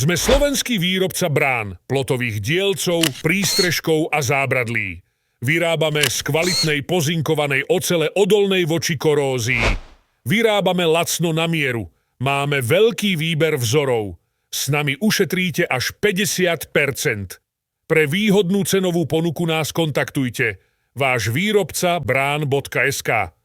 Sme slovenský výrobca brán, plotových dielcov, prístrežkov a zábradlí. Vyrábame z kvalitnej pozinkovanej ocele odolnej voči korózii. Vyrábame lacno na mieru. Máme veľký výber vzorov. S nami ušetríte až 50%. Pre výhodnú cenovú ponuku nás kontaktujte. Váš výrobca brán.sk